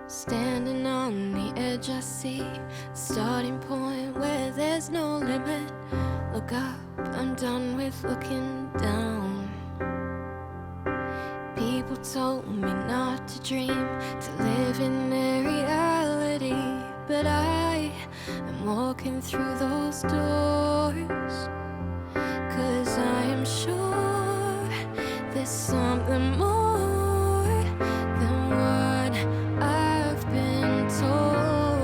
Standing on the edge, I see a starting point where there's no limit. Look up, I'm done with looking down. People told me not to dream, to live in their reality, but I am walking through those doors, 'cause I am sure there's something more than what I've been told.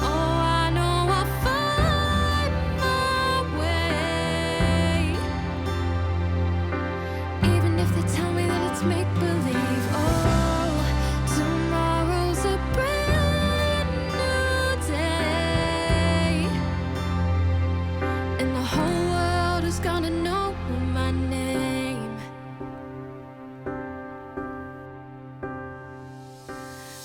Oh, I know I'll find my way, even if they tell me that it's make-believe. Oh, tomorrow's a brand new day, and the whole world is gonna know my name.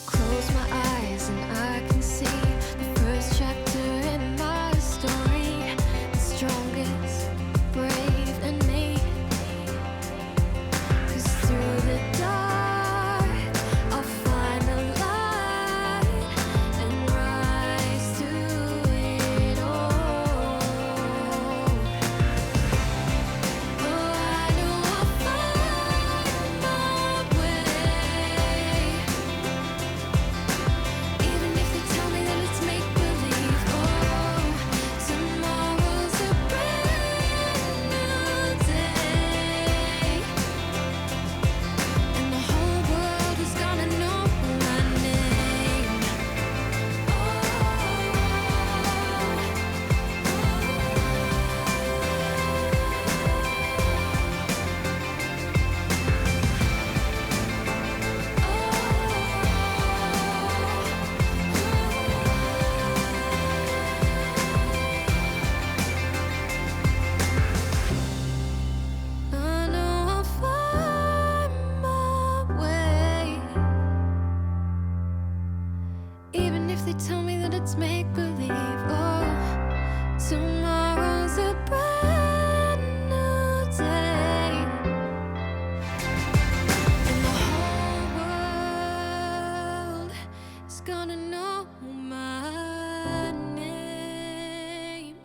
Close my eyes and I can see the first chapter in my story. The strongest, brave, and me. 'Cause through the dark, I'll find the light and rise to it all. Oh, I know I'll find my way, even if they tell me that it's make-believe. Oh, tomorrow's a brand new day, and the whole world is gonna know my name. I know I'll find my way, even if they tell me that it's make-believe. Oh, tomorrow's a brand new day, and the whole world is gonna know my name.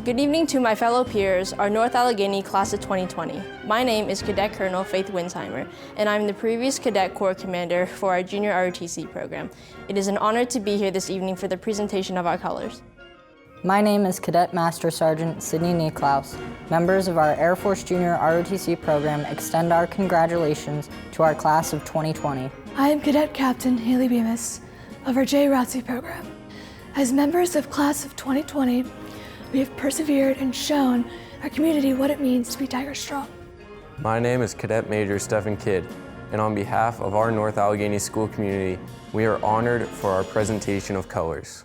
Good evening to my fellow peers, our North Allegheny class of 2020. My name is Cadet Colonel Faith Winsheimer, and I'm the previous Cadet Corps Commander for our Junior ROTC program. It is an honor to be here this evening for the presentation of our colors. My name is Cadet Master Sergeant Sydney Niklaus. Members of our Air Force Junior ROTC program extend our congratulations to our class of 2020. I am Cadet Captain Haley Bemis of our JROTC program. As members of class of 2020, we have persevered and shown our community what it means to be Tiger Strong. My name is Cadet Major Stephen Kidd, and on behalf of our North Allegheny school community, we are honored for our presentation of colors.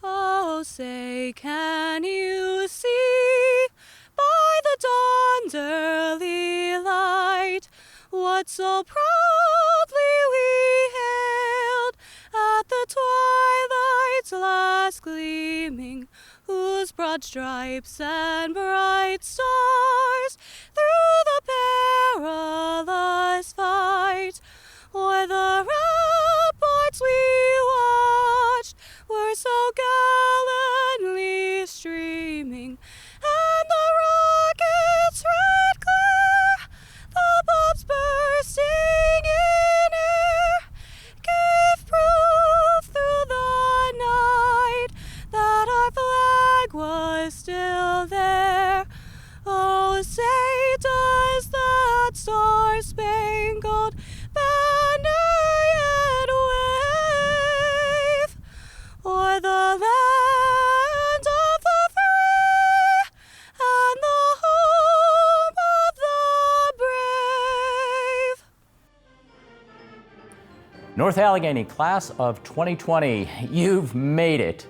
Oh, say, can you see by the dawn's early light what so proudly we hailed at the twilight's last gleaming, whose broad stripes and bright stars through the perilous fight o'er the ramparts we watched were so gallantly streaming, and the rockets' red glare, the bombs bursting in star-spangled banner yet wave o'er the land of the free and the home of the brave. North Allegheny class of 2020, you've made it.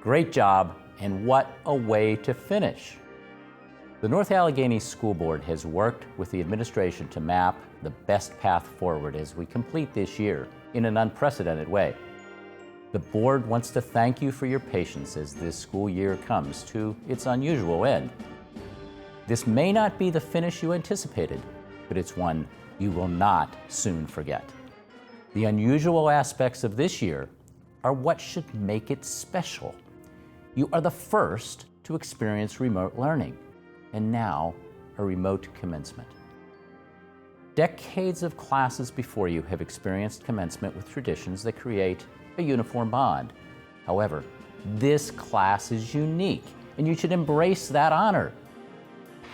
Great job, and what a way to finish. The North Allegheny School Board has worked with the administration to map the best path forward as we complete this year in an unprecedented way. The board wants to thank you for your patience as this school year comes to its unusual end. This may not be the finish you anticipated, but it's one you will not soon forget. The unusual aspects of this year are what should make it special. You are the first to experience remote learning, and now a remote commencement. Decades of classes before you have experienced commencement with traditions that create a uniform bond. However, this class is unique, and you should embrace that honor.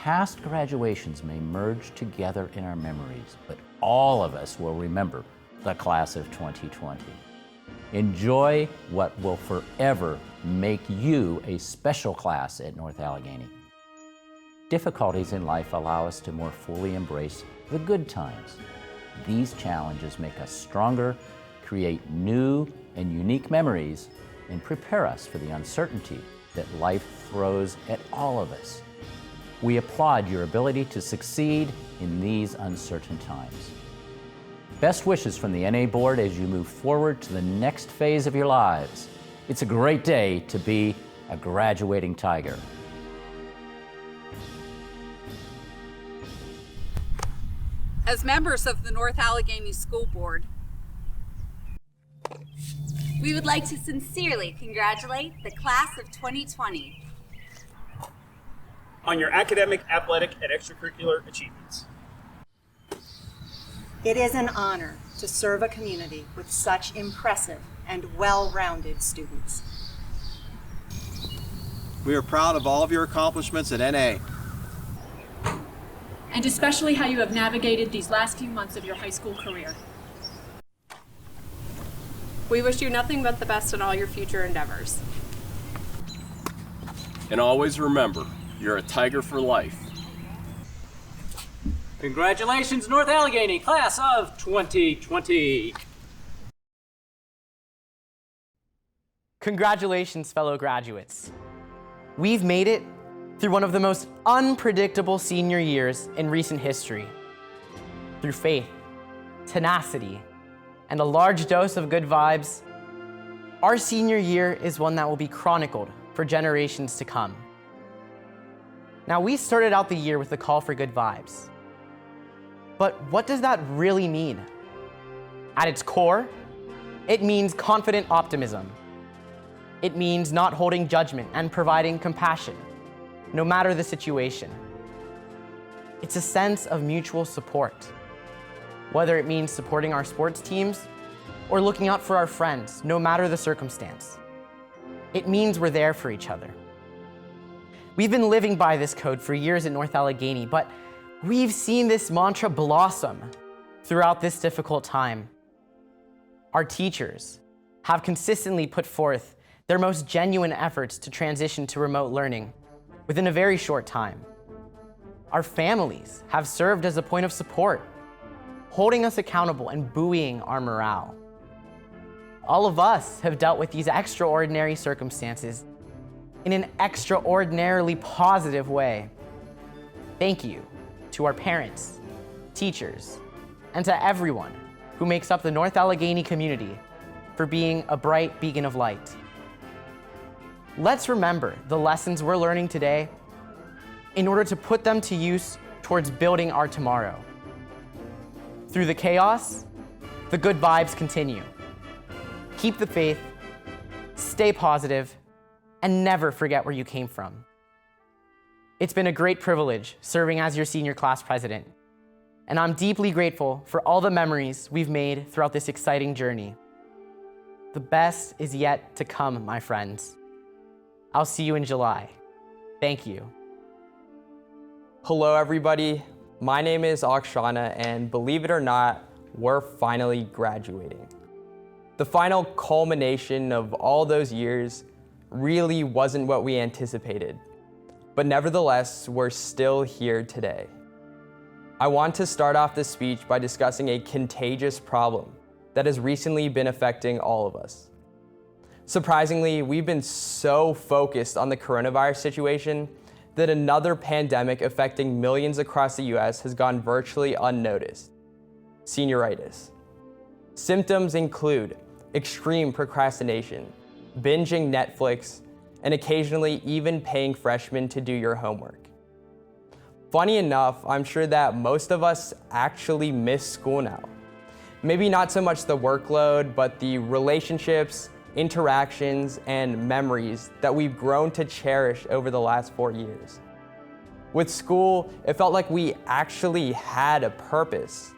Past graduations may merge together in our memories, but all of us will remember the class of 2020. Enjoy what will forever make you a special class at North Allegheny. Difficulties in life allow us to more fully embrace the good times. These challenges make us stronger, create new and unique memories, and prepare us for the uncertainty that life throws at all of us. We applaud your ability to succeed in these uncertain times. Best wishes from the NA Board as you move forward to the next phase of your lives. It's a great day to be a graduating Tiger. As members of the North Allegheny School Board, we would like to sincerely congratulate the class of 2020 on your academic, athletic, and extracurricular achievements. It is an honor to serve a community with such impressive and well-rounded students. We are proud of all of your accomplishments at NA. And especially how you have navigated these last few months of your high school career. We wish you nothing but the best in all your future endeavors. And always remember, you're a Tiger for life. Congratulations, North Allegheny, class of 2020. Congratulations, fellow graduates. We've made it through one of the most unpredictable senior years in recent history. Through faith, tenacity, and a large dose of good vibes, our senior year is one that will be chronicled for generations to come. Now, we started out the year with a call for good vibes. But what does that really mean? At its core, it means confident optimism. It means not holding judgment and providing compassion, no matter the situation. It's a sense of mutual support, whether it means supporting our sports teams or looking out for our friends, no matter the circumstance. It means we're there for each other. We've been living by this code for years at North Allegheny, but we've seen this mantra blossom throughout this difficult time. Our teachers have consistently put forth their most genuine efforts to transition to remote learning within a very short time. Our families have served as a point of support, holding us accountable and buoying our morale. All of us have dealt with these extraordinary circumstances in an extraordinarily positive way. Thank you to our parents, teachers, and to everyone who makes up the North Allegheny community for being a bright beacon of light. Let's remember the lessons we're learning today in order to put them to use towards building our tomorrow. Through the chaos, the good vibes continue. Keep the faith, stay positive, and never forget where you came from. It's been a great privilege serving as your senior class president, and I'm deeply grateful for all the memories we've made throughout this exciting journey. The best is yet to come, my friends. I'll see you in July. Thank you. Hello, everybody. My name is Akshana, and believe it or not, we're finally graduating. The final culmination of all those years really wasn't what we anticipated, but nevertheless, we're still here today. I want to start off this speech by discussing a contagious problem that has recently been affecting all of us. Surprisingly, we've been so focused on the coronavirus situation that another pandemic affecting millions across the US has gone virtually unnoticed: senioritis. Symptoms include extreme procrastination, binging Netflix, and occasionally even paying freshmen to do your homework. Funny enough, I'm sure that most of us actually miss school now. Maybe not so much the workload, but the relationships, interactions, and memories that we've grown to cherish over the last 4 years. With school, it felt like we actually had a purpose,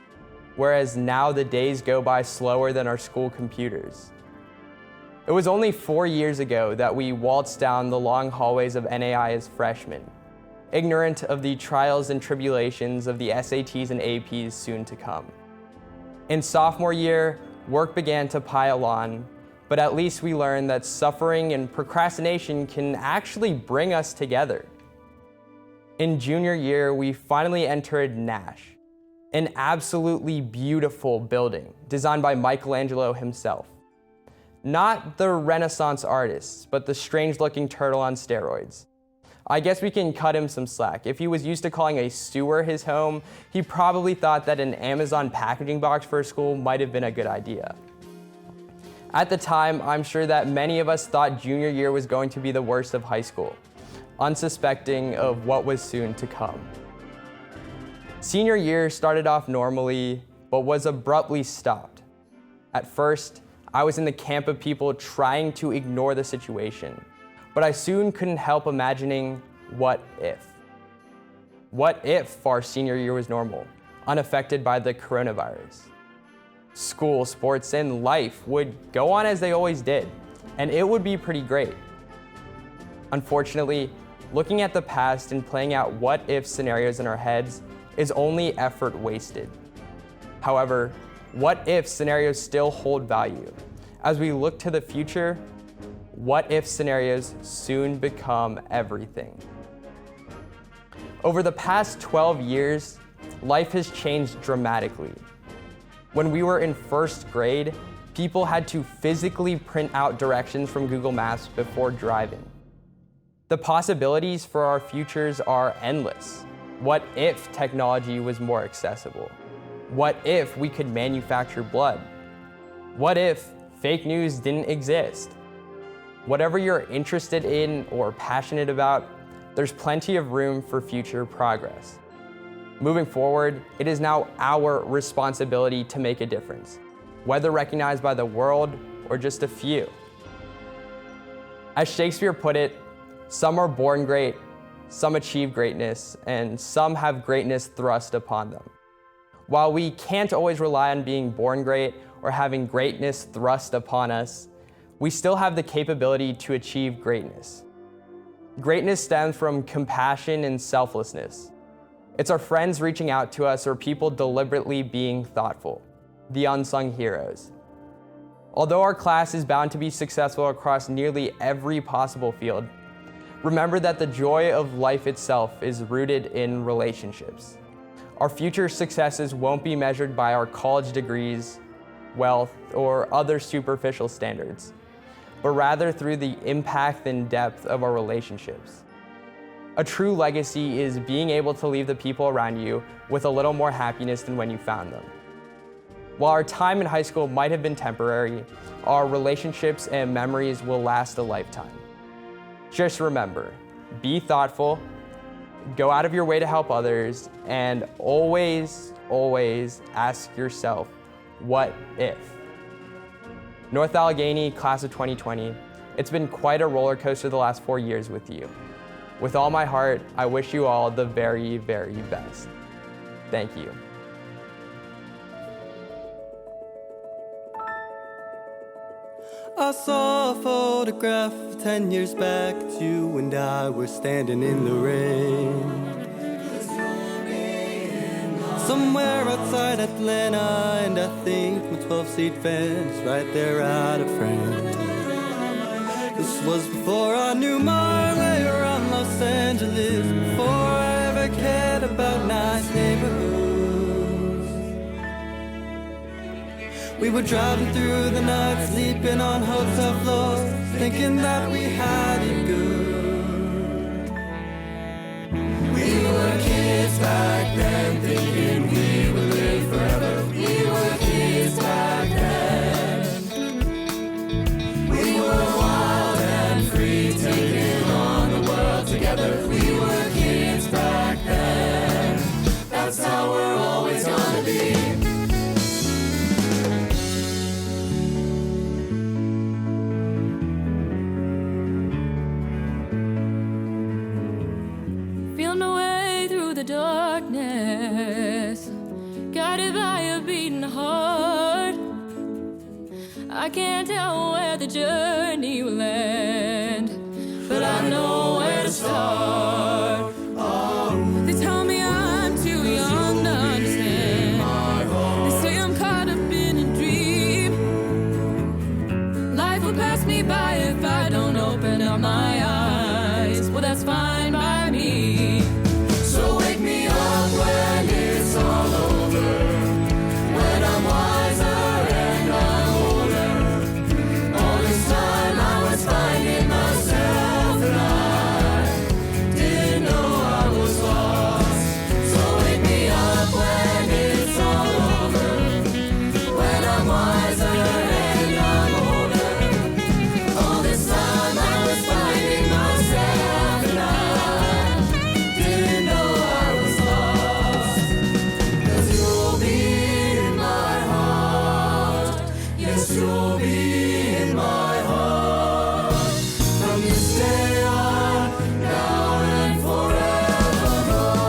whereas now the days go by slower than our school computers. It was only 4 years ago that we waltzed down the long hallways of NAI as freshmen, ignorant of the trials and tribulations of the SATs and APs soon to come. In sophomore year, work began to pile on, but at least we learned that suffering and procrastination can actually bring us together. In junior year, we finally entered Nash, an absolutely beautiful building designed by Michelangelo himself. Not the Renaissance artist, but the strange-looking turtle on steroids. I guess we can cut him some slack. If he was used to calling a sewer his home, he probably thought that an Amazon packaging box for a school might have been a good idea. At the time, I'm sure that many of us thought junior year was going to be the worst of high school, unsuspecting of what was soon to come. Senior year started off normally, but was abruptly stopped. At first, I was in the camp of people trying to ignore the situation, but I soon couldn't help imagining what if. What if our senior year was normal, unaffected by the coronavirus? School, sports, and life would go on as they always did, and it would be pretty great. Unfortunately, looking at the past and playing out what-if scenarios in our heads is only effort wasted. However, what-if scenarios still hold value. As we look to the future, what-if scenarios soon become everything. Over the past 12 years, life has changed dramatically. When we were in first grade, people had to physically print out directions from Google Maps before driving. The possibilities for our futures are endless. What if technology was more accessible? What if we could manufacture blood? What if fake news didn't exist? Whatever you're interested in or passionate about, there's plenty of room for future progress. Moving forward, it is now our responsibility to make a difference, whether recognized by the world or just a few. As Shakespeare put it, some are born great, some achieve greatness, and some have greatness thrust upon them. While we can't always rely on being born great or having greatness thrust upon us, we still have the capability to achieve greatness. Greatness stems from compassion and selflessness. It's our friends reaching out to us or people deliberately being thoughtful, the unsung heroes. Although our class is bound to be successful across nearly every possible field, remember that the joy of life itself is rooted in relationships. Our future successes won't be measured by our college degrees, wealth, or other superficial standards, but rather through the impact and depth of our relationships. A true legacy is being able to leave the people around you with a little more happiness than when you found them. While our time in high school might have been temporary, our relationships and memories will last a lifetime. Just remember, be thoughtful, go out of your way to help others, and always, always ask yourself, what if? North Allegheny, class of 2020, it's been quite a roller coaster the last 4 years with you. With all my heart, I wish you all the very, very best. Thank you. I saw a photograph 10 years back. You and I were standing in the rain. somewhere outside Atlanta, and I think my 12-seat van is right there out of frame. This was before I knew my way around Los Angeles, before I ever cared about nice neighborhoods. We were driving through the night, sleeping on hotel floors, thinking that we had it good. We were kids back then, thinking we would live forever. We were kids back then. We were wild and free, taking on the world together. We were kids back then. That's how we're always gonna be. Feel my way through the darkness, guided by a beating heart. I can't tell where the journey will end, but I know where to start. Oh, they tell me I'm too young to understand. They say I'm caught up in a dream. Life will pass me by if I don't open up my eyes. Well, that's fine by me. So wake me up when it's all over, when I'm wiser and I'm older. All this time I was finding myself and I didn't know I was lost. So wake me up when it's all over, when I'm wiser and I'm older. All this time I was finding myself and I didn't know I was lost. 'Cause you'll be in my heart. Yes, you'll be in my heart. From this day on, now and forevermore.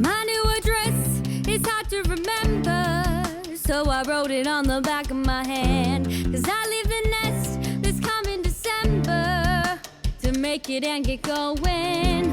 My new address is hard to remember, so I wrote it on the back of my hand. 'Cause I leave the nest this coming December to make it and get going.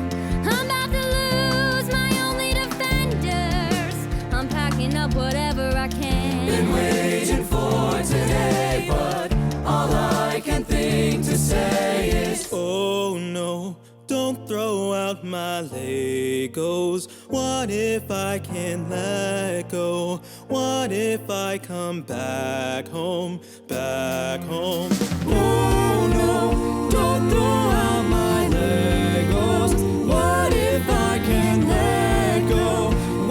I'm about to lose my only defenders. I'm packing up whatever I can. Been waiting for today, but all I can think to say is, oh no, don't throw out my Legos. What if I can't let go? What if I come back home, back home? Oh no, don't throw out my Legos. What if I can't let go?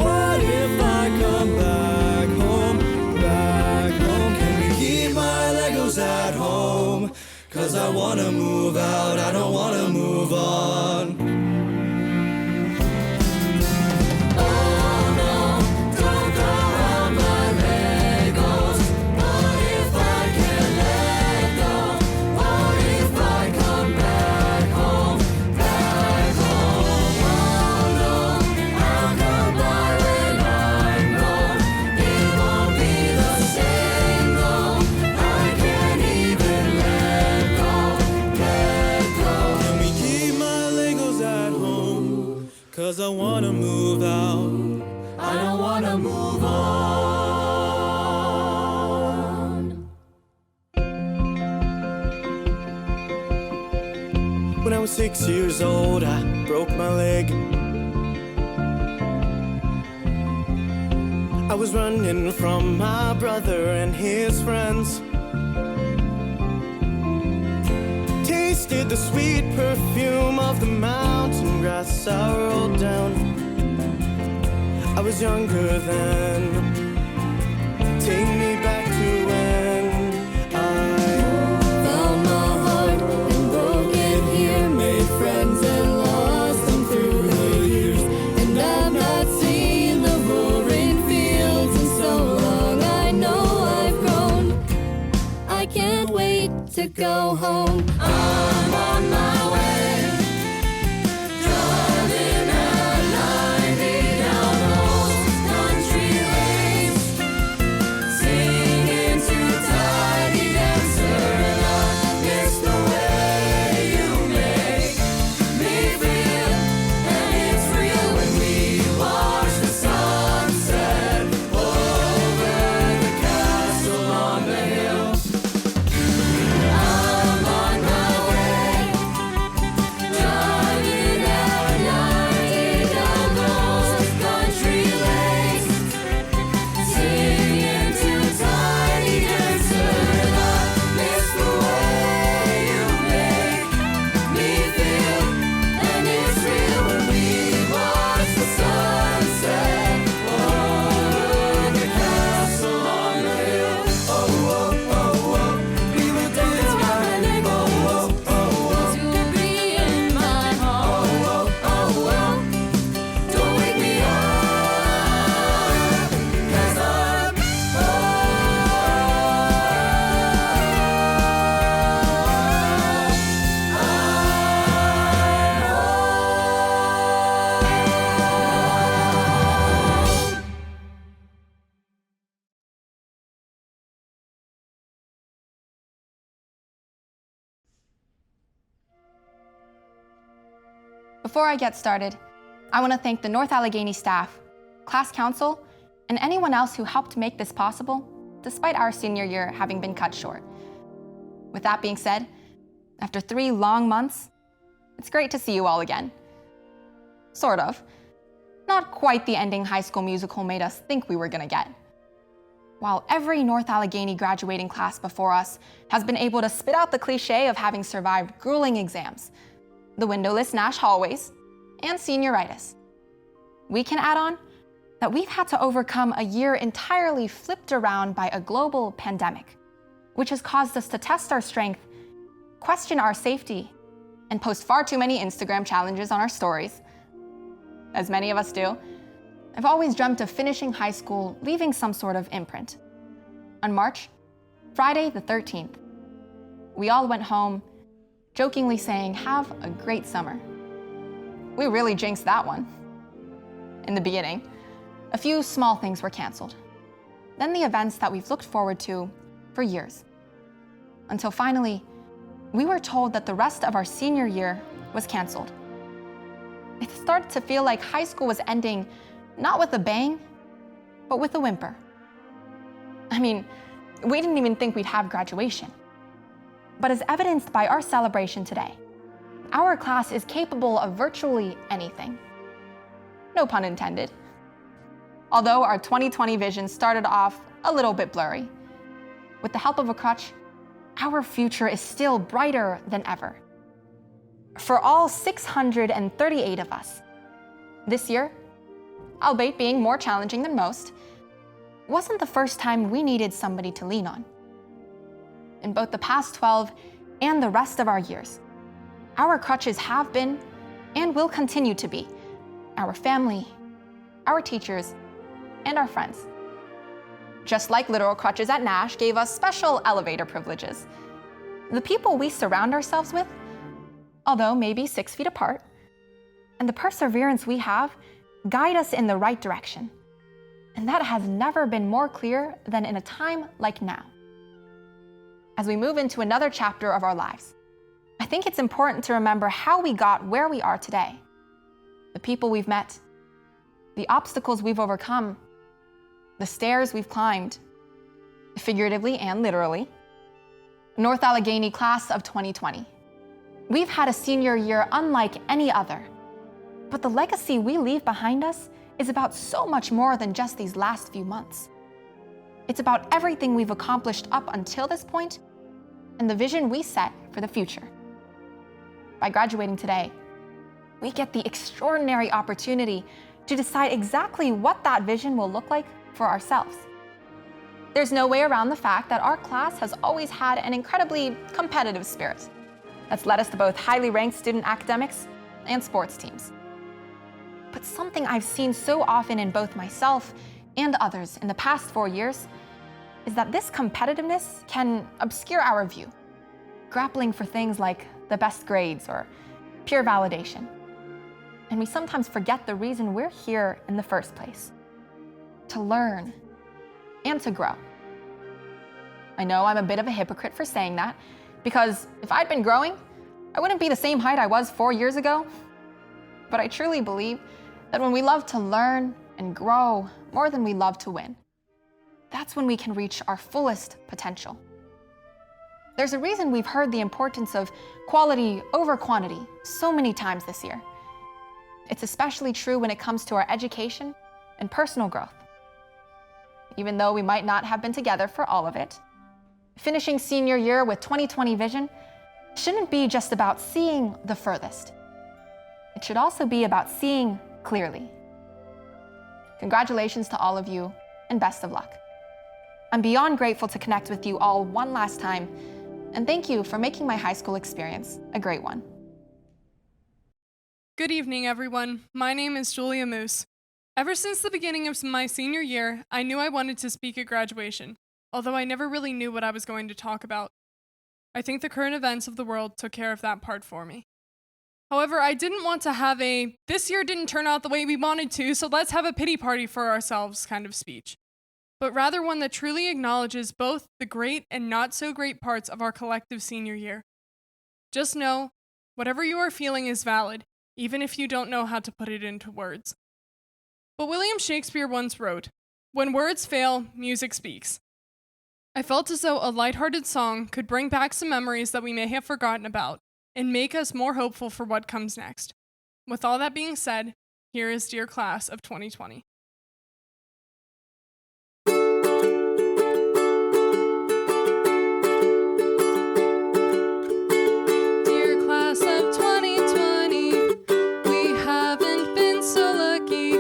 What if I come back home, back home? Can we keep my Legos at home? 'Cause I wanna move out, I don't wanna move on. Oh no, don't throw out my Legos. What if I can't let go? What if I come back home, back home? Oh no, I'll come by when I'm gone. It won't be the same though. I can't even let go, let go. Can we keep my Legos at home? 'Cause I wanna move out, I don't wanna move on. When I was 6 years old, I broke my leg. I was running from my brother and his friends. Tasted the sweet perfume of the mountain grass I rolled down. I was younger then. Take me back to when I found my heart and broke it here. Made friends and lost them through the years. And I've not seen the roaring fields in so long. I know I've grown. I can't wait to go home. I'm on my way, driving at 90 down the Before I get started, I want to thank the North Allegheny staff, class council, and anyone else who helped make this possible, despite our senior year having been cut short. With that being said, after 3 long months, it's great to see you all again. Sort of. Not quite the ending High School Musical made us think we were gonna get. While every North Allegheny graduating class before us has been able to spit out the cliche of having survived grueling exams, the windowless Nash hallways, and senioritis, we can add on that we've had to overcome a year entirely flipped around by a global pandemic, which has caused us to test our strength, question our safety, and post far too many Instagram challenges on our stories. As many of us do, I've always dreamt of finishing high school, leaving some sort of imprint. On Friday the 13th, we all went home, jokingly saying, "Have a great summer." We really jinxed that one. In the beginning, a few small things were canceled. Then the events that we've looked forward to for years. Until finally, we were told that the rest of our senior year was canceled. It started to feel like high school was ending not with a bang, but with a whimper. I mean, we didn't even think we'd have graduation. But as evidenced by our celebration today, our class is capable of virtually anything. No pun intended. Although our 2020 vision started off a little bit blurry, with the help of a crutch, our future is still brighter than ever. For all 638 of us, this year, albeit being more challenging than most, wasn't the first time we needed somebody to lean on. In both the past 12 and the rest of our years, our crutches have been and will continue to be our family, our teachers, and our friends. Just like literal crutches at Nash gave us special elevator privileges, the people we surround ourselves with, although maybe 6 feet apart, and the perseverance we have guide us in the right direction. And that has never been more clear than in a time like now. As we move into another chapter of our lives, I think it's important to remember how we got where we are today, the people we've met, the obstacles we've overcome, the stairs we've climbed, figuratively and literally. North Allegheny class of 2020. We've had a senior year unlike any other, but the legacy we leave behind us is about so much more than just these last few months. It's about everything we've accomplished up until this point and the vision we set for the future. By graduating today, we get the extraordinary opportunity to decide exactly what that vision will look like for ourselves. There's no way around the fact that our class has always had an incredibly competitive spirit that's led us to both highly ranked student academics and sports teams. But something I've seen so often in both myself and others in the past 4 years is that this competitiveness can obscure our view, grappling for things like the best grades or peer validation. And we sometimes forget the reason we're here in the first place: to learn and to grow. I know I'm a bit of a hypocrite for saying that, because if I'd been growing, I wouldn't be the same height I was 4 years ago. But I truly believe that when we love to learn and grow more than we love to win, that's when we can reach our fullest potential. There's a reason we've heard the importance of quality over quantity so many times this year. It's especially true when it comes to our education and personal growth. Even though we might not have been together for all of it, finishing senior year with 2020 vision shouldn't be just about seeing the furthest. It should also be about seeing clearly. Congratulations to all of you, and best of luck. I'm beyond grateful to connect with you all one last time, and thank you for making my high school experience a great one. Good evening, everyone. My name is Julia Moose. Ever since the beginning of my senior year, I knew I wanted to speak at graduation, although I never really knew what I was going to talk about. I think the current events of the world took care of that part for me. However, I didn't want to have a, "this year didn't turn out the way we wanted to, so let's have a pity party for ourselves" kind of speech, but rather one that truly acknowledges both the great and not so great parts of our collective senior year. Just know, whatever you are feeling is valid, even if you don't know how to put it into words. But William Shakespeare once wrote, "When words fail, music speaks." I felt as though a lighthearted song could bring back some memories that we may have forgotten about and make us more hopeful for what comes next. With all that being said, here is Dear Class of 2020. Dear Class of 2020, we haven't been so lucky.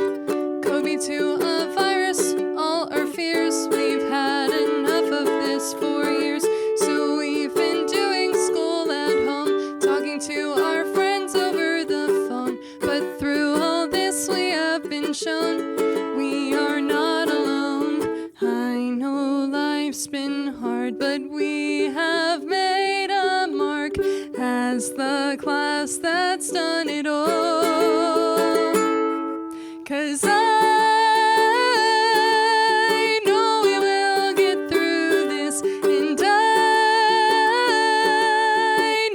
COVID to a virus, all our fears. We've had enough of this for years. So we've been doing school at home, talking to our friends over the phone. But through all this we have been shown we are not alone. I know life's been hard, but we have made a mark as the class that's done it all. 'Cause I know we will get through this, and I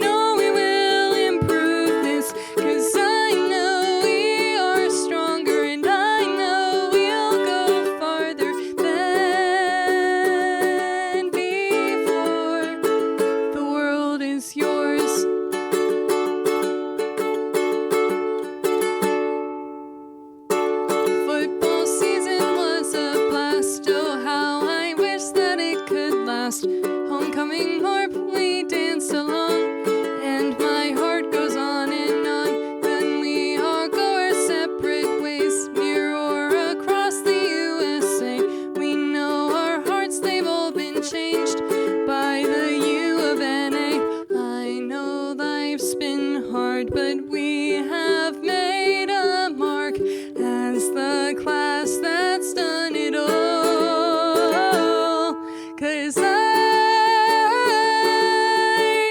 know we will improve this, 'cause I know we are stronger, and I know we'll go farther than before. The world is yours. Football season was a blast. Oh, how I wish that it could last. Homecoming harp, we dance along, and my heart goes on and on. Then we all go our separate ways, near or across the USA. We know our hearts, they've all been changed by the U of NA. I know life's been hard, but we have made a mark as the class that's done it all. 'Cause I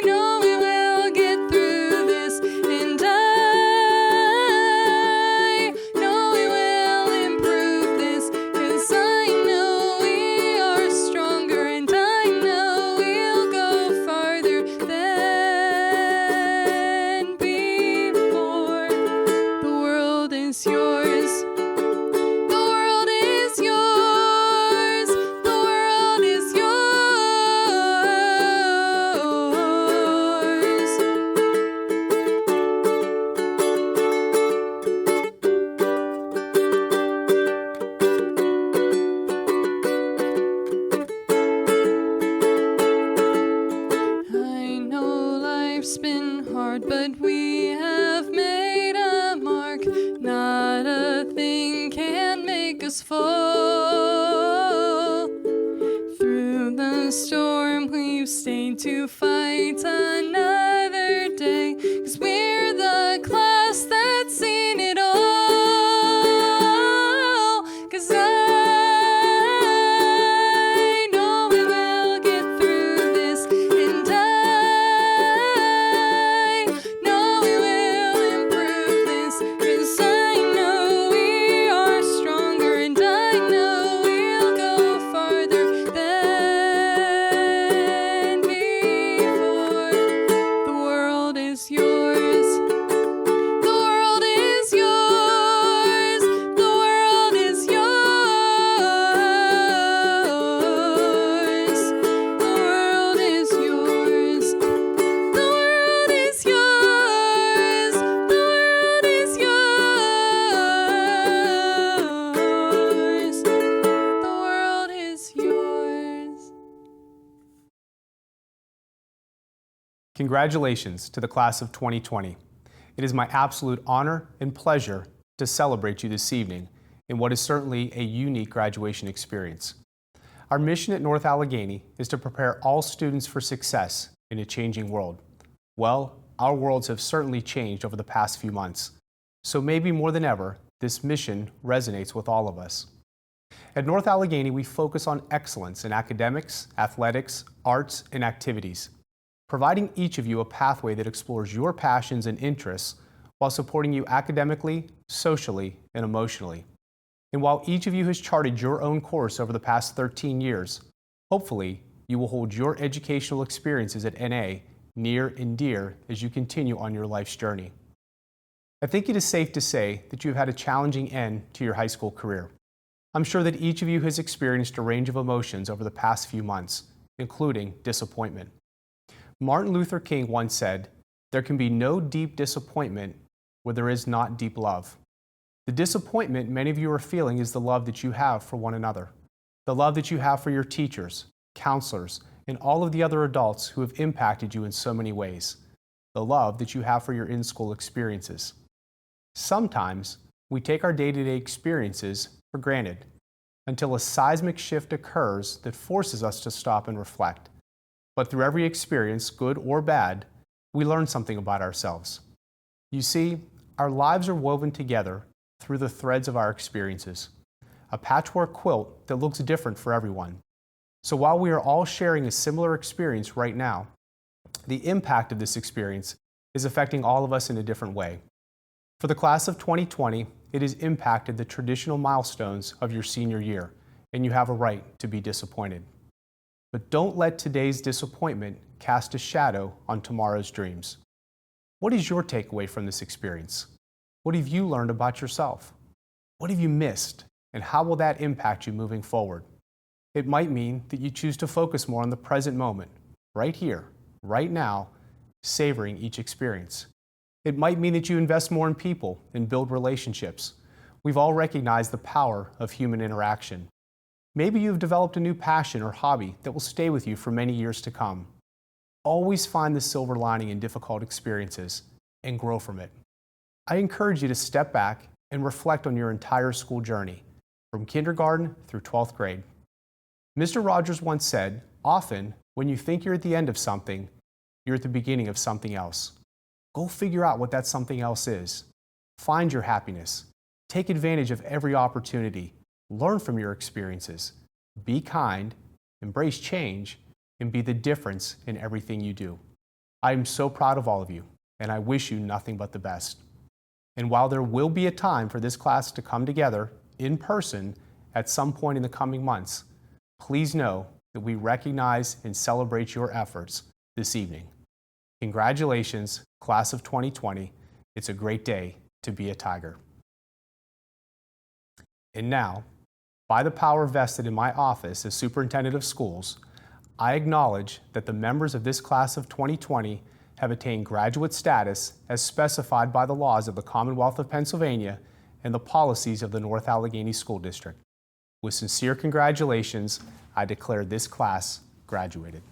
know we will get through this, and I know we will improve this, 'cause I know we are stronger, and I know we'll go farther than before. The world is yours. The world is yours. The world is yours. I know life's been hard, but we have made a mark. Not a thing can make us fall. Through the storm, we've stayed to fight another day, 'cause we're the class that's seen it all. 'Cause I know we will get through this, and I know we will improve this, 'cause I know we are stronger, and I know we'll go farther than before. The world is yours. The world is yours. The world is yours. The world is yours. The world is yours. The world is yours. The world is yours. Congratulations to the class of 2020. It is my absolute honor and pleasure to celebrate you this evening in what is certainly a unique graduation experience. Our mission at North Allegheny is to prepare all students for success in a changing world. Well, our worlds have certainly changed over the past few months, so maybe more than ever, this mission resonates with all of us. At North Allegheny, we focus on excellence in academics, athletics, arts, and activities, providing each of you a pathway that explores your passions and interests while supporting you academically, socially, and emotionally. And while each of you has charted your own course over the past 13 years, hopefully you will hold your educational experiences at NA near and dear as you continue on your life's journey. I think it is safe to say that you have had a challenging end to your high school career. I'm sure that each of you has experienced a range of emotions over the past few months, including disappointment. Martin Luther King once said, "There can be no deep disappointment where there is not deep love." The disappointment many of you are feeling is the love that you have for one another, the love that you have for your teachers, counselors, and all of the other adults who have impacted you in so many ways, the love that you have for your in-school experiences. Sometimes we take our day-to-day experiences for granted until a seismic shift occurs that forces us to stop and reflect. But through every experience, good or bad, we learn something about ourselves. You see, our lives are woven together through the threads of our experiences, a patchwork quilt that looks different for everyone. So while we are all sharing a similar experience right now, the impact of this experience is affecting all of us in a different way. For the class of 2020, it has impacted the traditional milestones of your senior year, and you have a right to be disappointed. But don't let today's disappointment cast a shadow on tomorrow's dreams. What is your takeaway from this experience? What have you learned about yourself? What have you missed, and how will that impact you moving forward? It might mean that you choose to focus more on the present moment, right here, right now, savoring each experience. It might mean that you invest more in people and build relationships. We've all recognized the power of human interaction. Maybe you've developed a new passion or hobby that will stay with you for many years to come. Always find the silver lining in difficult experiences and grow from it. I encourage you to step back and reflect on your entire school journey, from kindergarten through 12th grade. Mr. Rogers once said, "Often, when you think you're at the end of something, you're at the beginning of something else." Go figure out what that something else is. Find your happiness. Take advantage of every opportunity. Learn from your experiences. Be kind, embrace change, and be the difference in everything you do. I am so proud of all of you, and I wish you nothing but the best. And while there will be a time for this class to come together in person at some point in the coming months, please know that we recognize and celebrate your efforts this evening. Congratulations, class of 2020. It's a great day to be a Tiger. And now, by the power vested in my office as Superintendent of Schools, I acknowledge that the members of this class of 2020 have attained graduate status as specified by the laws of the Commonwealth of Pennsylvania and the policies of the North Allegheny School District. With sincere congratulations, I declare this class graduated.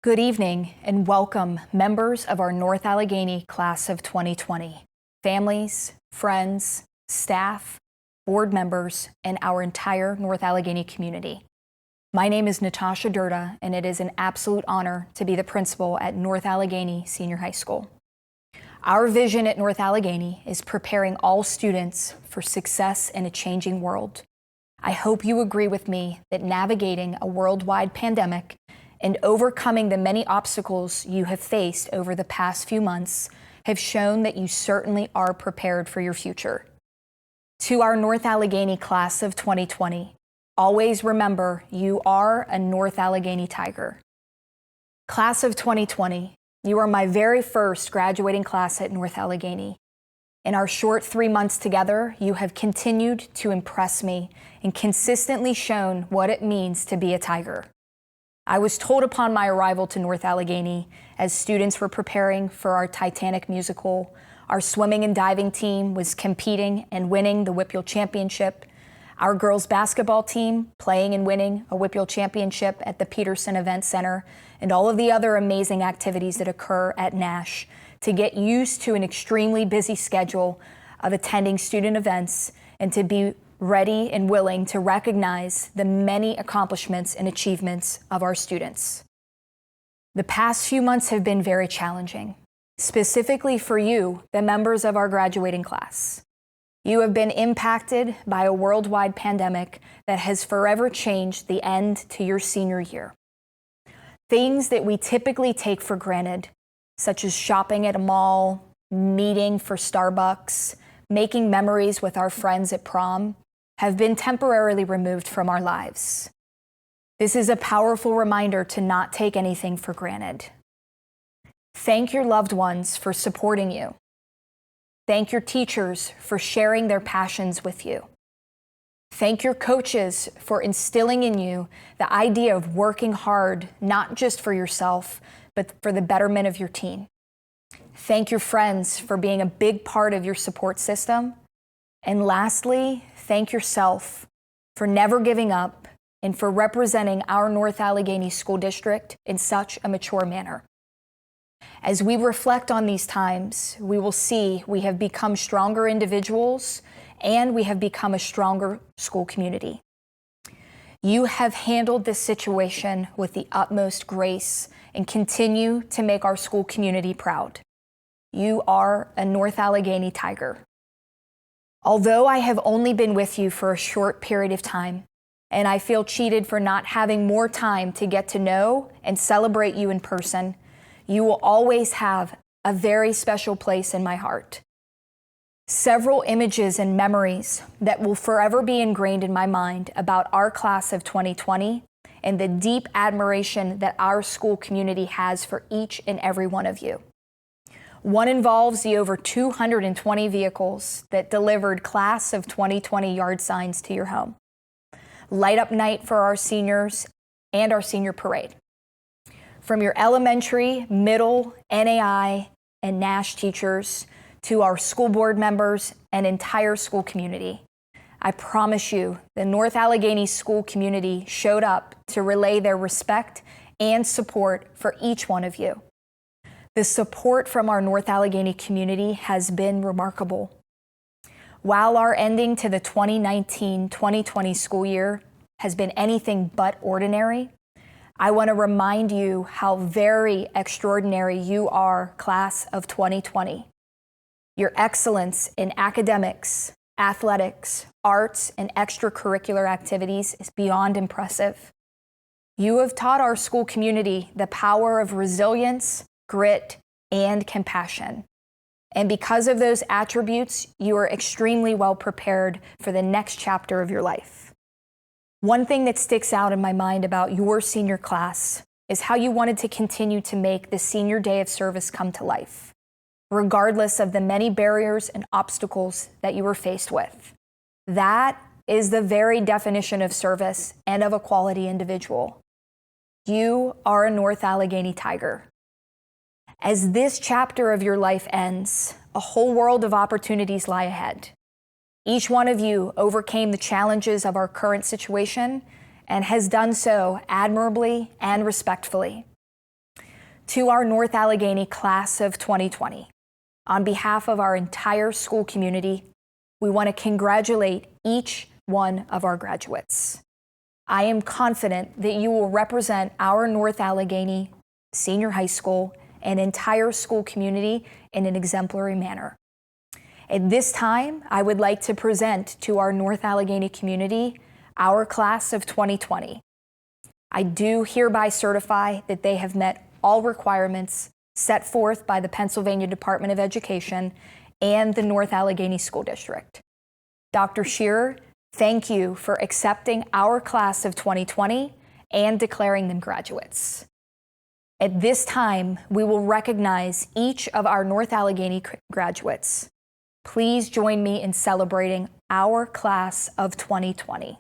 Good evening and welcome, members of our North Allegheny class of 2020, families, friends, staff, board members, and our entire North Allegheny community. My name is Natasha Durda, and it is an absolute honor to be the principal at North Allegheny Senior High School. Our vision at North Allegheny is preparing all students for success in a changing world. I hope you agree with me that navigating a worldwide pandemic and overcoming the many obstacles you have faced over the past few months have shown that you certainly are prepared for your future. To our North Allegheny class of 2020, always remember you are a North Allegheny Tiger. Class of 2020, you are my very first graduating class at North Allegheny. In our short 3 months together, you have continued to impress me and consistently shown what it means to be a Tiger. I was told upon my arrival to North Allegheny, as students were preparing for our Titanic musical, our swimming and diving team was competing and winning the Whipple Championship, our girls basketball team playing and winning a Whipple Championship at the Peterson Event Center, and all of the other amazing activities that occur at Nash to get used to an extremely busy schedule of attending student events and to be ready and willing to recognize the many accomplishments and achievements of our students. The past few months have been very challenging, specifically for you, the members of our graduating class. You have been impacted by a worldwide pandemic that has forever changed the end to your senior year. Things that we typically take for granted, such as shopping at a mall, meeting for Starbucks, making memories with our friends at prom, have been temporarily removed from our lives. This is a powerful reminder to not take anything for granted. Thank your loved ones for supporting you. Thank your teachers for sharing their passions with you. Thank your coaches for instilling in you the idea of working hard, not just for yourself, but for the betterment of your team. Thank your friends for being a big part of your support system. And lastly, thank yourself for never giving up and for representing our North Allegheny School District in such a mature manner. As we reflect on these times, we will see we have become stronger individuals and we have become a stronger school community. You have handled this situation with the utmost grace and continue to make our school community proud. You are a North Allegheny Tiger. Although I have only been with you for a short period of time, and I feel cheated for not having more time to get to know and celebrate you in person, you will always have a very special place in my heart. Several images and memories that will forever be ingrained in my mind about our class of 2020 and the deep admiration that our school community has for each and every one of you. One involves the over 220 vehicles that delivered class of 2020 yard signs to your home. Light up night for our seniors and our senior parade. From your elementary, middle, NAI, and NASH teachers to our school board members and entire school community, I promise you the North Allegheny school community showed up to relay their respect and support for each one of you. The support from our North Allegheny community has been remarkable. While our ending to the 2019-2020 school year has been anything but ordinary, I want to remind you how very extraordinary you are, class of 2020. Your excellence in academics, athletics, arts, and extracurricular activities is beyond impressive. You have taught our school community the power of resilience, grit, and compassion. And because of those attributes, you are extremely well prepared for the next chapter of your life. One thing that sticks out in my mind about your senior class is how you wanted to continue to make the senior day of service come to life, regardless of the many barriers and obstacles that you were faced with. That is the very definition of service and of a quality individual. You are a North Allegheny Tiger. As this chapter of your life ends, a whole world of opportunities lie ahead. Each one of you overcame the challenges of our current situation and has done so admirably and respectfully. To our North Allegheny class of 2020, on behalf of our entire school community, we want to congratulate each one of our graduates. I am confident that you will represent our North Allegheny Senior High School and entire school community in an exemplary manner. At this time, I would like to present to our North Allegheny community our class of 2020. I do hereby certify that they have met all requirements set forth by the Pennsylvania Department of Education and the North Allegheny School District. Dr. Shearer, thank you for accepting our class of 2020 and declaring them graduates. At this time, we will recognize each of our North Allegheny graduates. Please join me in celebrating our class of 2020.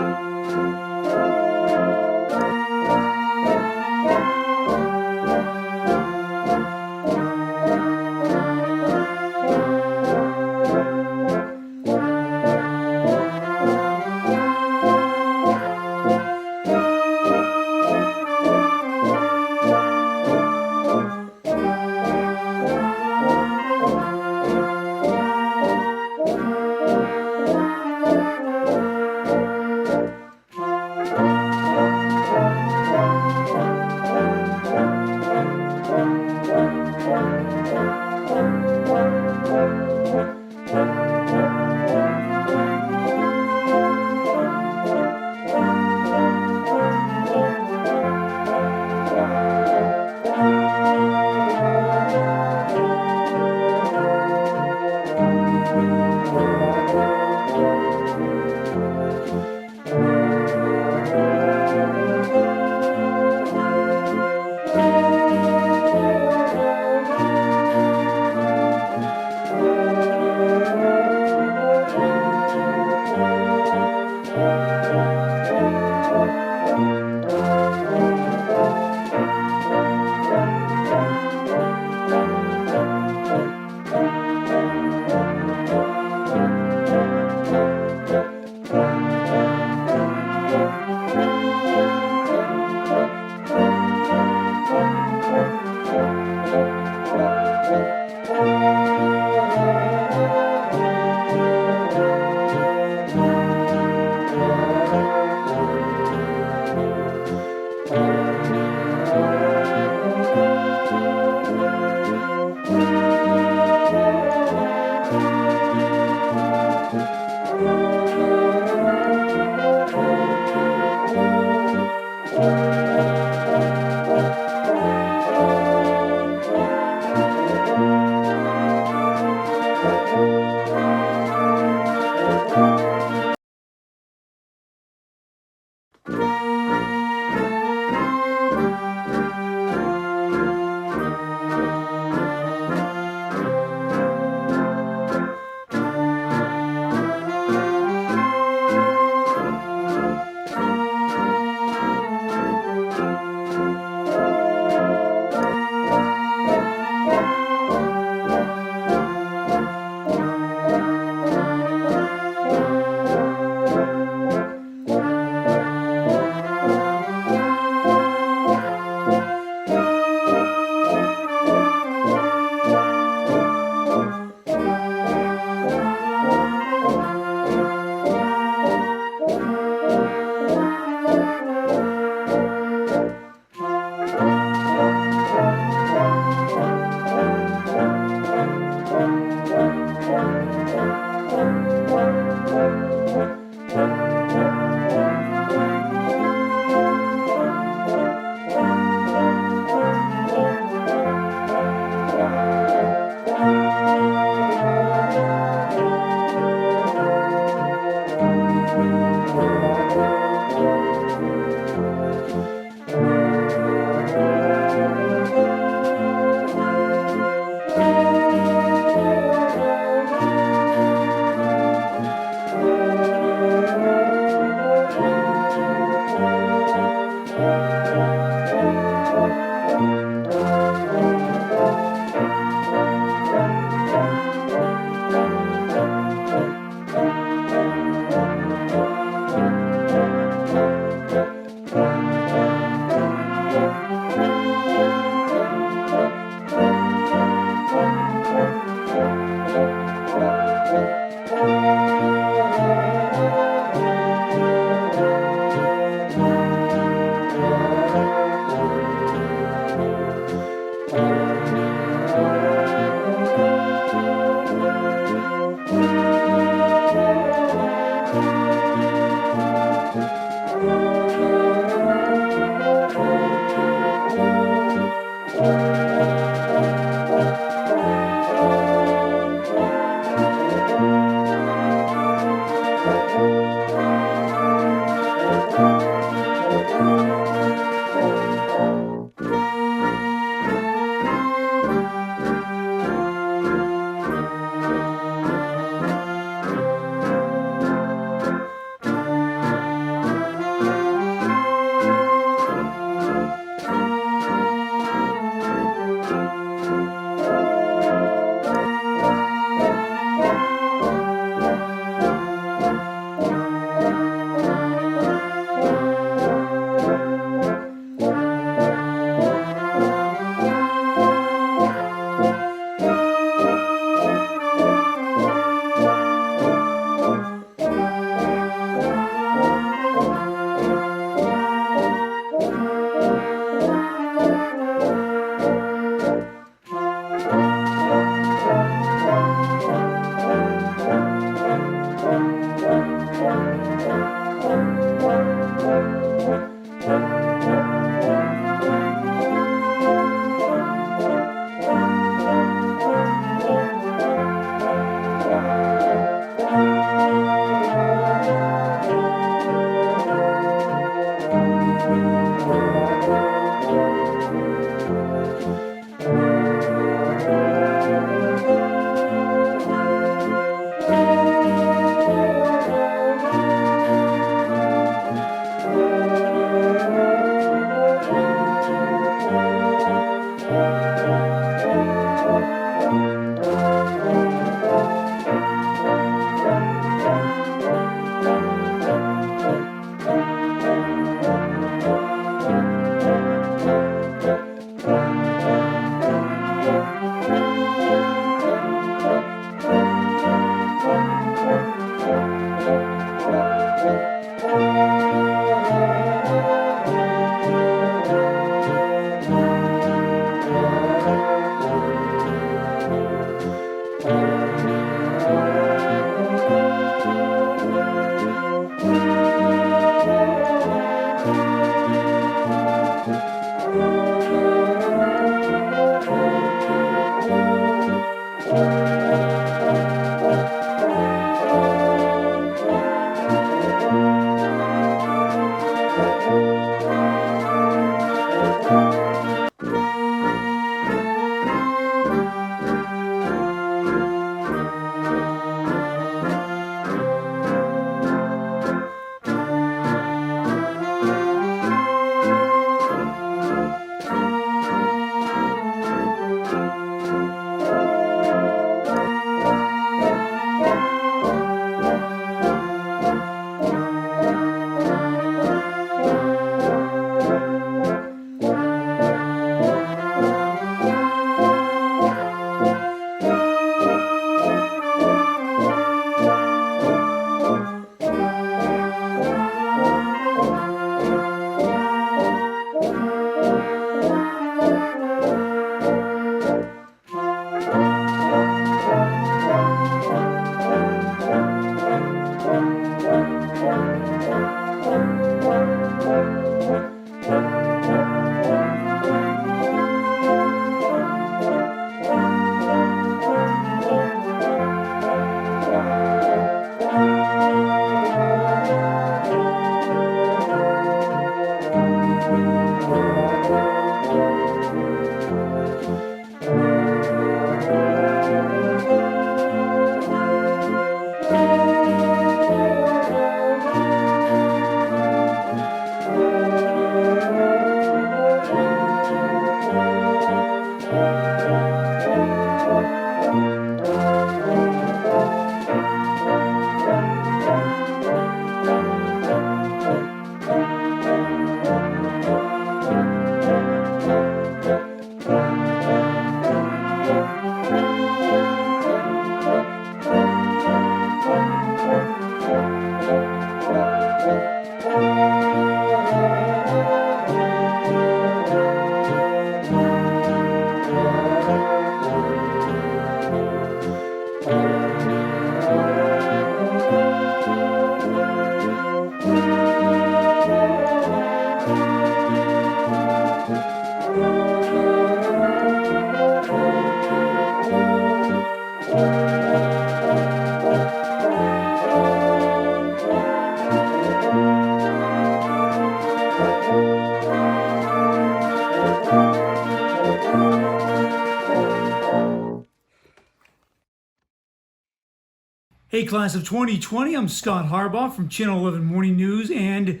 Hey, class of 2020, I'm Scott Harbaugh from Channel 11 Morning News and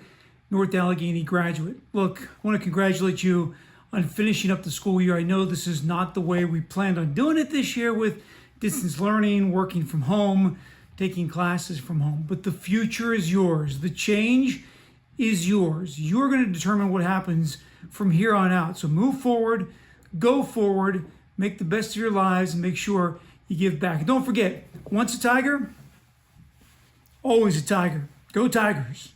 North Allegheny graduate. Look, I want to congratulate you on finishing up the school year. I know this is not the way we planned on doing it this year with distance learning, working from home, taking classes from home, but the future is yours. The change is yours. You're going to determine what happens from here on out. So move forward, go forward, make the best of your lives, and make sure you give back. And don't forget, once a Tiger, always a Tiger. Go Tigers.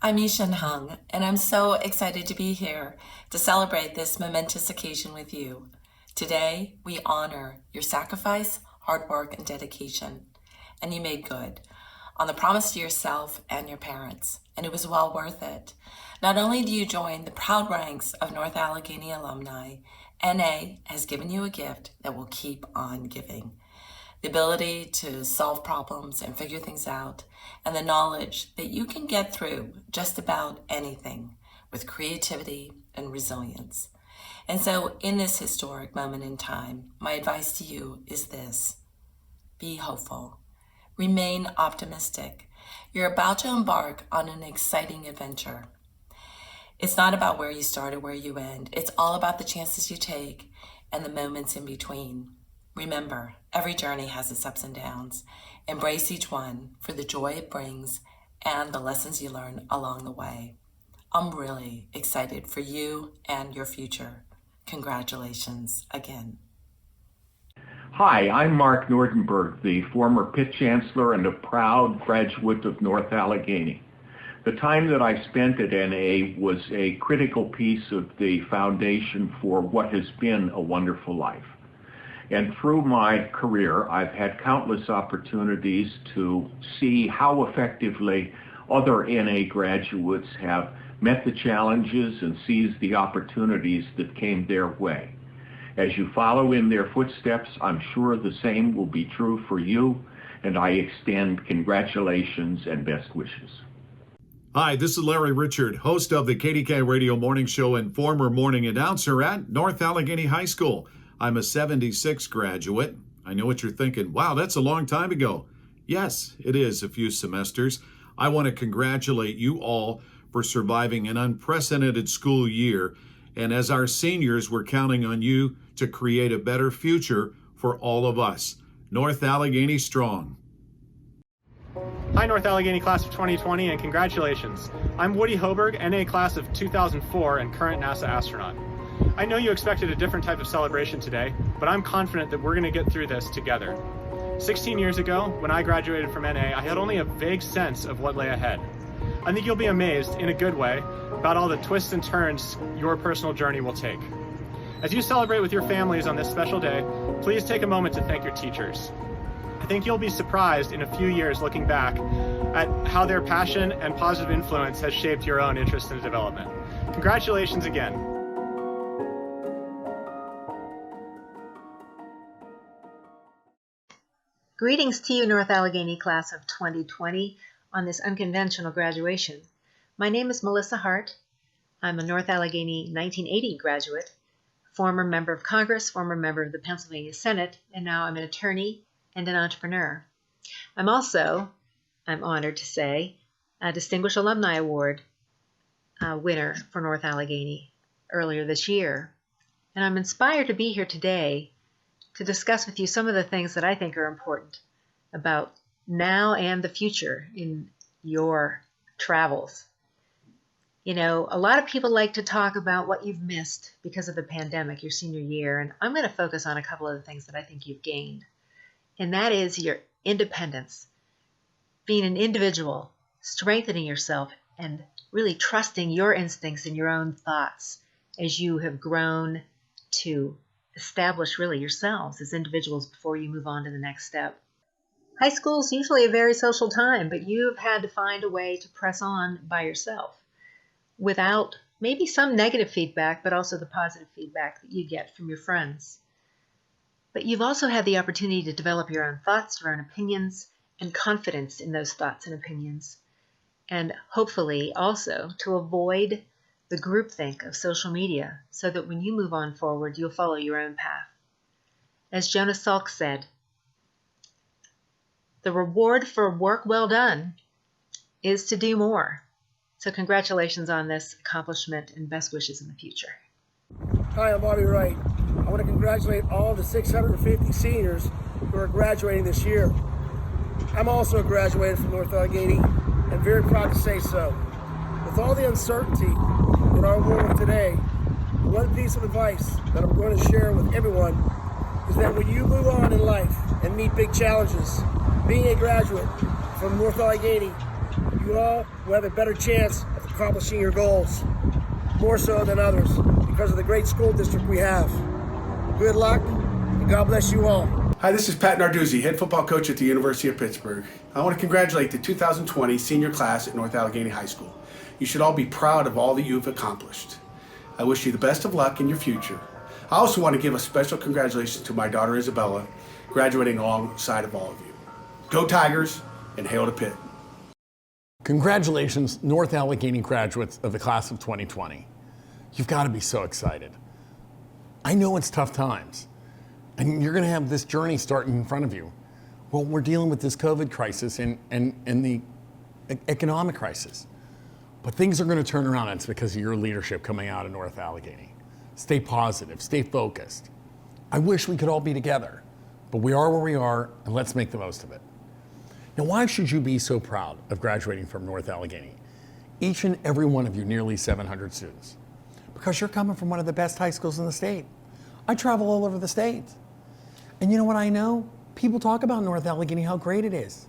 I'm Yishan Hung, and I'm so excited to be here to celebrate this momentous occasion with you. Today, we honor your sacrifice, hard work, and dedication, and you made good. on the promise to yourself and your parents, and it was well worth it. Not only do you join the proud ranks of North Allegheny alumni, NA has given you a gift that will keep on giving. The ability to solve problems and figure things out, and the knowledge that you can get through just about anything with creativity and resilience. And so in this historic moment in time, my advice to you is this: be hopeful, remain optimistic. You're about to embark on an exciting adventure. It's not about where you start or where you end. It's all about the chances you take and the moments in between. Remember, every journey has its ups and downs. Embrace each one for the joy it brings and the lessons you learn along the way. I'm really excited for you and your future. Congratulations again. Hi, I'm Mark Nordenberg, the former Pitt Chancellor and a proud graduate of North Allegheny. The time that I spent at NA was a critical piece of the foundation for what has been a wonderful life. And through my career, I've had countless opportunities to see how effectively other NA graduates have met the challenges and seized the opportunities that came their way. As you follow in their footsteps, I'm sure the same will be true for you, and I extend congratulations and best wishes. Hi, this is Larry Richard, host of the KDK Radio Morning Show and former morning announcer at North Allegheny High School. I'm a 76 graduate. I know what you're thinking. Wow, that's a long time ago. Yes, it is a few semesters. I want to congratulate you all for surviving an unprecedented school year. And as our seniors, we're counting on you to create a better future for all of us. North Allegheny strong. Hi, North Allegheny class of 2020, and congratulations. I'm Woody Hoberg, NA class of 2004 and current NASA astronaut. I know you expected a different type of celebration today, but I'm confident that we're going to get through this together. 16 years ago, when I graduated from NA, I had only a vague sense of what lay ahead. I think you'll be amazed, in a good way, about all the twists and turns your personal journey will take. As you celebrate with your families on this special day, please take a moment to thank your teachers. I think you'll be surprised in a few years looking back at how their passion and positive influence has shaped your own interest and development. Congratulations again. Greetings to you, North Allegheny class of 2020, on this unconventional graduation. My name is Melissa Hart. I'm a North Allegheny 1980 graduate, former member of Congress, former member of the Pennsylvania Senate, and now I'm an attorney and an entrepreneur. I'm also, I'm honored to say, a Distinguished Alumni Award winner for North Allegheny earlier this year. And I'm inspired to be here today to discuss with you some of the things that I think are important about now and the future in your travels. You know, a lot of people like to talk about what you've missed because of the pandemic, your senior year, and I'm going to focus on a couple of the things that I think you've gained. And that is your independence, being an individual, strengthening yourself, and really trusting your instincts and your own thoughts as you have grown to establish really yourselves as individuals before you move on to the next step. High school is usually a very social time, but you've had to find a way to press on by yourself without maybe some negative feedback, but also the positive feedback that you get from your friends. But you've also had the opportunity to develop your own thoughts, your own opinions, and confidence in those thoughts and opinions. And hopefully also to avoid the groupthink of social media so that when you move on forward, you'll follow your own path. As Jonas Salk said, the reward for work well done is to do more. So congratulations on this accomplishment and best wishes in the future. Hi, I'm Bobby Wright. I want to congratulate all the 650 seniors who are graduating this year. I'm also graduated from North Allegheny and very proud to say so. With all the uncertainty in our world today, one piece of advice that I'm going to share with everyone is that when you move on in life and meet big challenges, being a graduate from North Allegheny, you all will have a better chance of accomplishing your goals, more so than others, because of the great school district we have. Good luck, and God bless you all. Hi, this is Pat Narduzzi, head football coach at the University of Pittsburgh. I want to congratulate the 2020 senior class at North Allegheny High School. You should all be proud of all that you've accomplished. I wish you the best of luck in your future. I also want to give a special congratulations to my daughter Isabella, graduating alongside of all of you. Go Tigers, and hail to Pitt. Congratulations, North Allegheny graduates of the class of 2020. You've got to be so excited. I know it's tough times, and you're going to have this journey starting in front of you. Well, we're dealing with this COVID crisis and the economic crisis. But things are going to turn around, and it's because of your leadership coming out of North Allegheny. Stay positive, stay focused. I wish we could all be together, but we are where we are, and let's make the most of it. Now, why should you be so proud of graduating from North Allegheny? Each and every one of you, nearly 700 students. Because you're coming from one of the best high schools in the state. I travel all over the state. And you know what I know? People talk about North Allegheny, how great it is.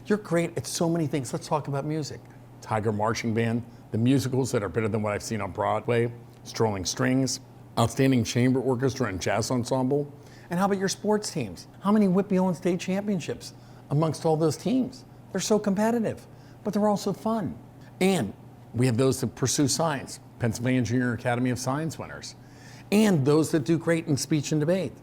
You're great at so many things. Let's talk about music. Tiger Marching Band, the musicals that are better than what I've seen on Broadway, Strolling Strings, outstanding chamber orchestra and jazz ensemble. And how about your sports teams? How many Whitfield and state championships amongst all those teams? They're so competitive, but they're also fun. And we have those that pursue science, Pennsylvania Junior Academy of Science winners, and those that do great in speech and debate.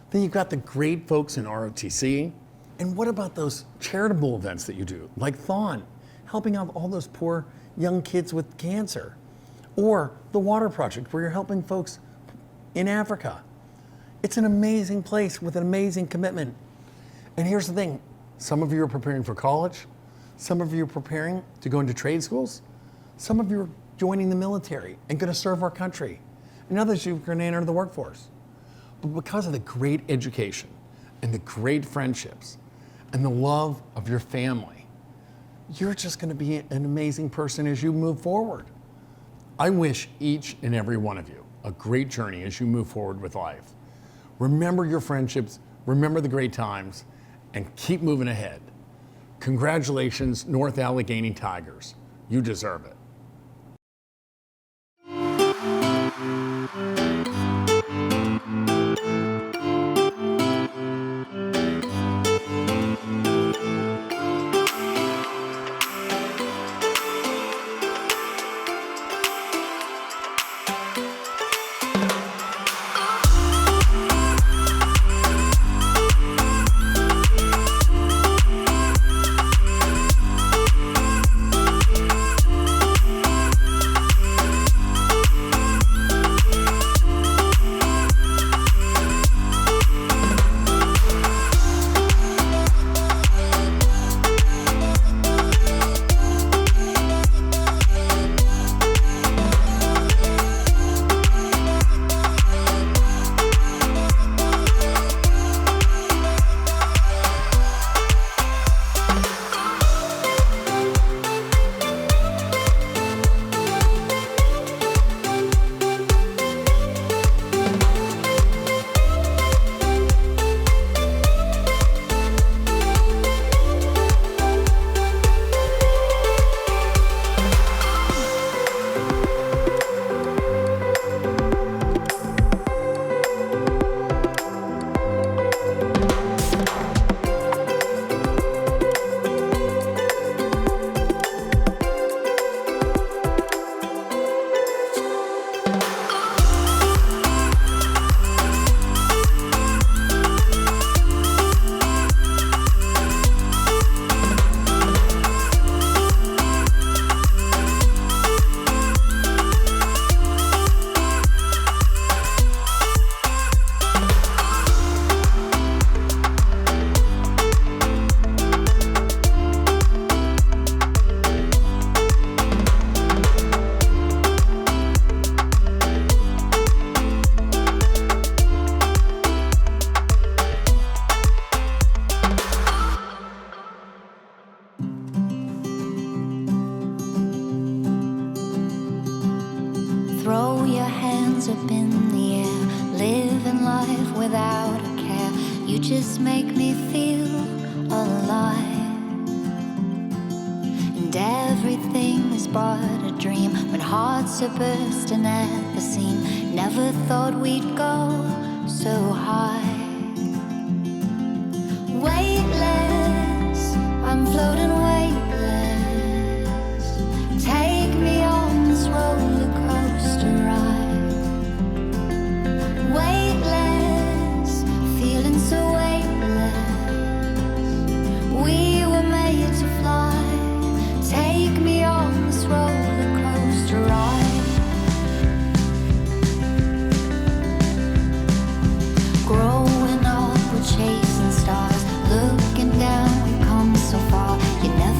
Then you've got the great folks in ROTC. And what about those charitable events that you do, like Thon, helping out all those poor young kids with cancer, or the Water Project, where you're helping folks in Africa. It's an amazing place with an amazing commitment. And here's the thing, some of you are preparing for college, some of you are preparing to go into trade schools, some of you are joining the military and going to serve our country, and others of you are going to enter the workforce. But because of the great education and the great friendships and the love of your family, you're just going to be an amazing person as you move forward. I wish each and every one of you a great journey as you move forward with life. Remember your friendships, remember the great times, and keep moving ahead. Congratulations, North Allegheny Tigers. You deserve it. Throw your hands up in the air, living life without a care. You just make me feel alive. And everything is but a dream when hearts are bursting at the seam. Never thought we'd go so high. floating weightless. Take me on this roller coaster ride. Weightless, feeling so weightless. We were made to fly. Take me on this roller coaster ride. Growing up, we're chasing stars. Looking down, we've come so far. You know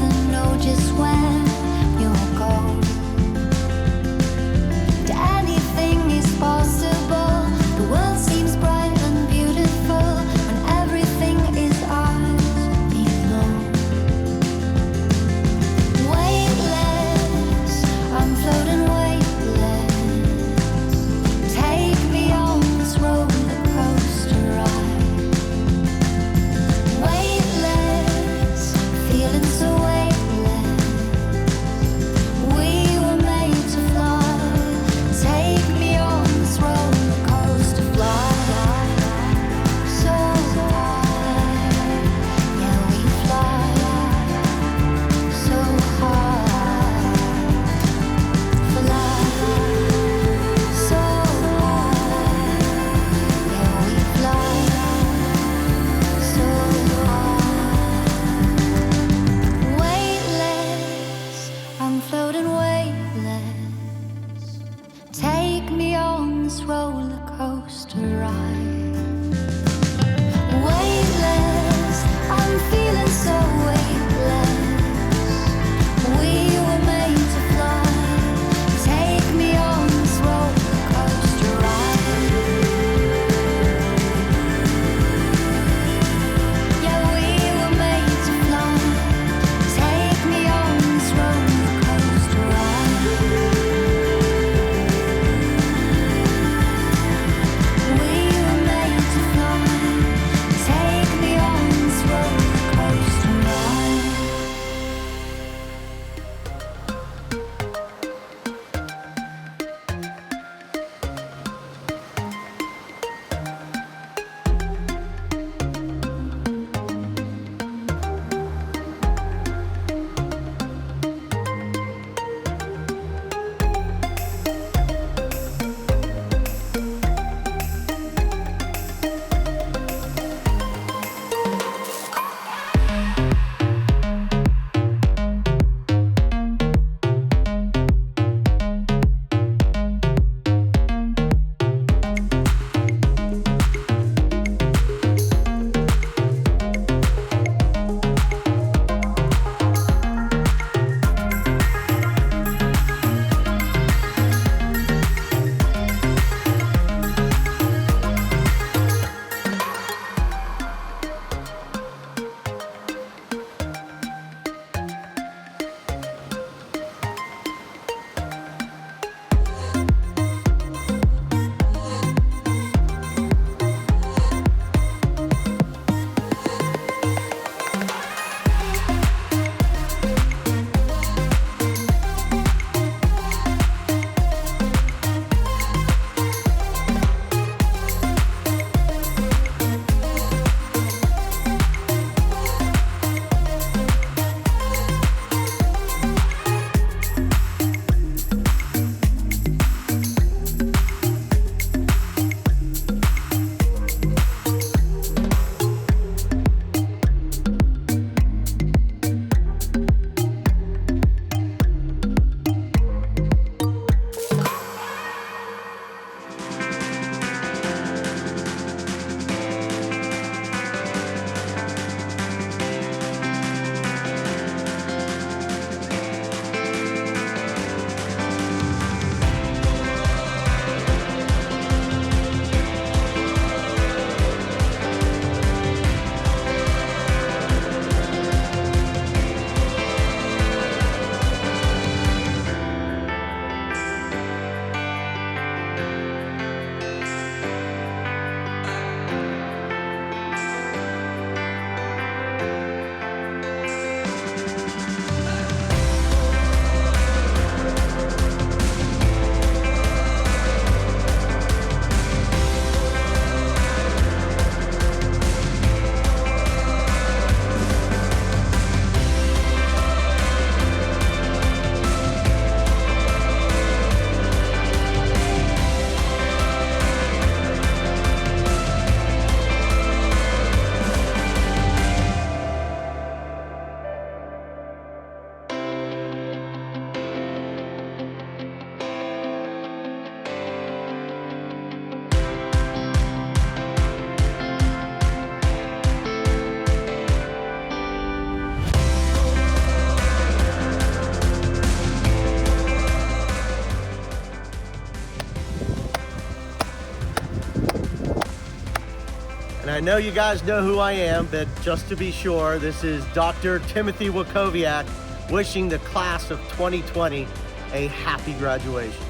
And I know you guys know who I am, but just to be sure, this is Dr. Timothy Wakowiak wishing the class of 2020 a happy graduation.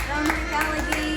North Allegheny